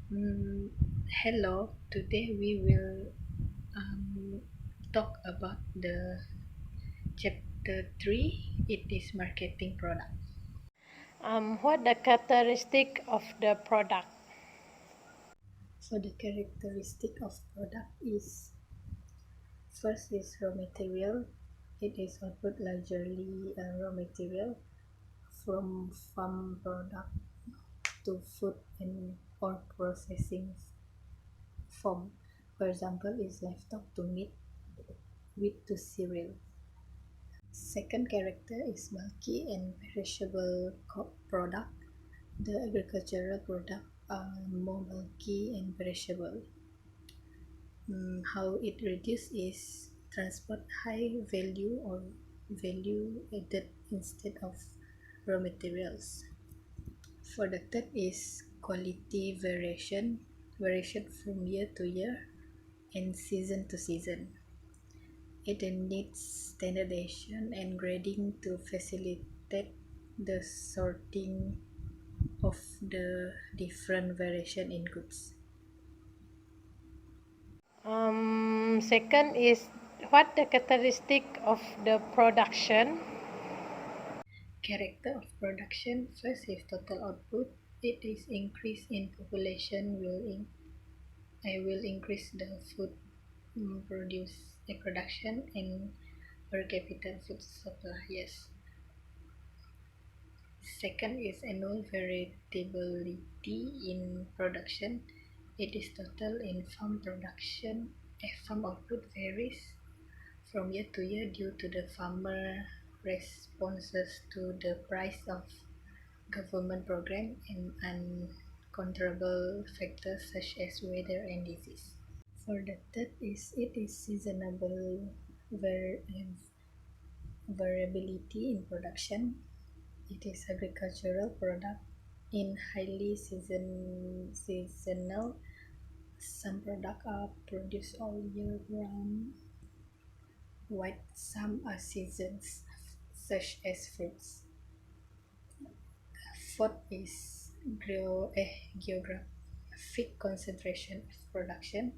Mm, Hello, today we will um, talk about the chapter 3. It is marketing product. What the characteristic of the product? So the characteristic of product is first is raw material. It is output largely raw material from farm product to food and or processing form. For example, is livestock to meat, wheat to cereal. Second character is bulky and perishable product. The agricultural product are more bulky and perishable. How it reduces is transport high value or value added instead of raw materials. For the third is quality variation from year to year and season to season. It needs standardization and grading to facilitate the sorting of the different variation in goods. Second is what the characteristic of the production? Character of production first is total output. It is increase in population I will increase the food produce a production and per capita food supply. Yes. Second is annual variability in production. It is total in farm production. Farm output varies from year to year due to the farmer responses to the price of government program and uncontrollable factors such as weather and disease. For the third is it is seasonable variability in production. It is agricultural product in highly seasonal. Some products are produced all year round, while some are seasons, such as fruits. Fourth is geographic concentration of production.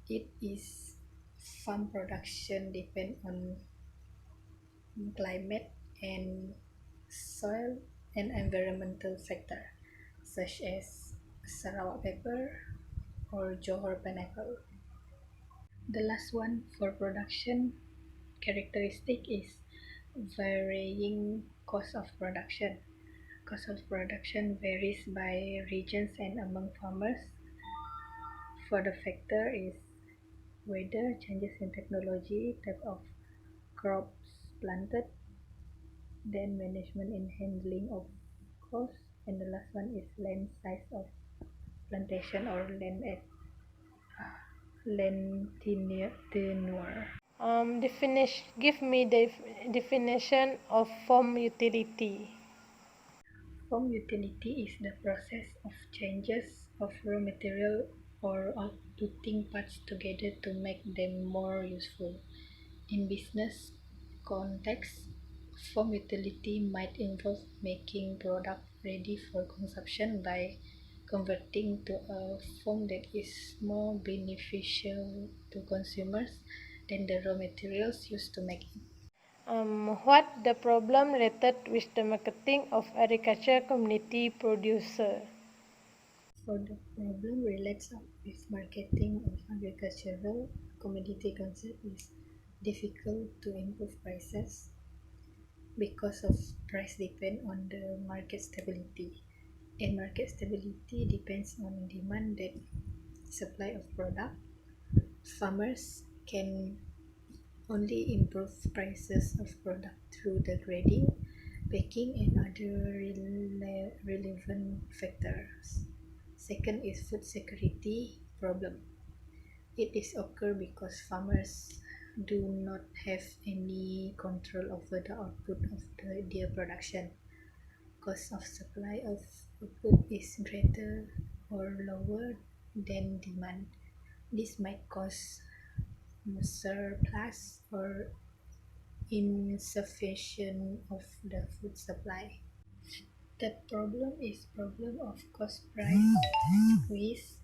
It is farm production depend on climate and soil and environmental factor, such as Sarawak pepper or Johor pineapple. The last one for production characteristic is varying cost of production. Cost of production varies by regions and among farmers. For the factor is weather, changes in technology, type of crops planted, then management in handling of cost, and the last one is land size of plantation or land tenure. Give me the definition of form utility. Home utility is the process of changes of raw material or putting parts together to make them more useful. In business context, form utility might involve making product ready for consumption by converting to a form that is more beneficial to consumers than the raw materials used to make it. What the problem related with the marketing of agriculture community producer? For the problem relates with marketing of agricultural commodity concept is difficult to improve prices because of price depend on the market stability. And market stability depends on demand and supply of product. Farmers can only improve prices of product through the grading, packing, and other relevant factors. Second is food security problem. It is occur because farmers do not have any control over the output of their production. Cost of supply of output is greater or lower than demand. This might cause surplus or insufficient of the food supply. That problem is problem of cost price squeeze.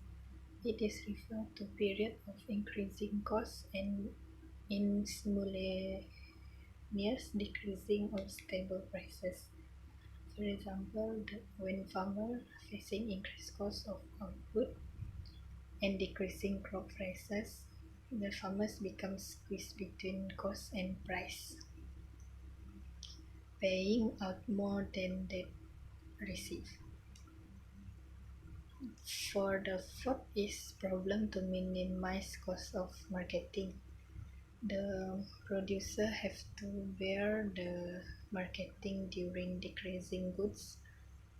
It is referred to period of increasing costs and in simultaneous decreasing or stable prices. For example, when farmers facing increased cost of output and decreasing crop prices, the farmers become squeezed between cost and price, paying out more than they receive. For the fourth is problem to minimize cost of marketing. The producer have to bear the marketing during decreasing goods,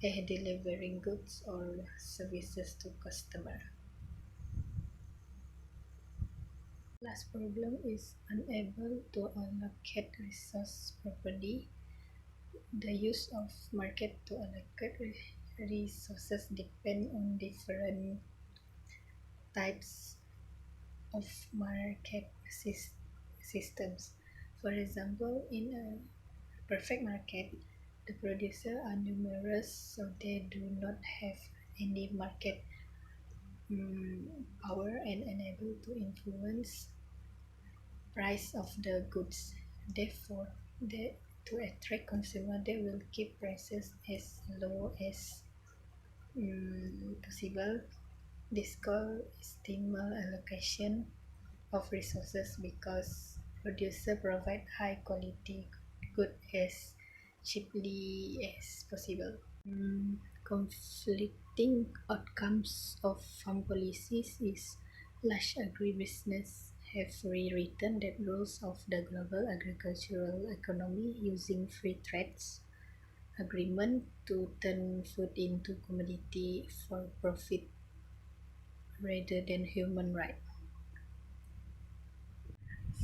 delivering goods or services to customer. Last problem is unable to allocate resource properly. The use of market to allocate resources depend on different types of market systems. For example, in a perfect market, the producers are numerous, so they do not have any market power and unable to influence price of the goods. Therefore, to attract consumer, they will keep prices as low as possible. This called optimal allocation of resources because producer provide high quality good as cheaply as possible. Conflicting outcomes of farm policies is large agribusiness have rewritten the rules of the global agricultural economy using free trades agreement to turn food into commodity for profit rather than human right.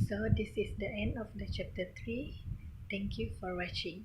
So this is the end of the chapter 3. Thank you for watching.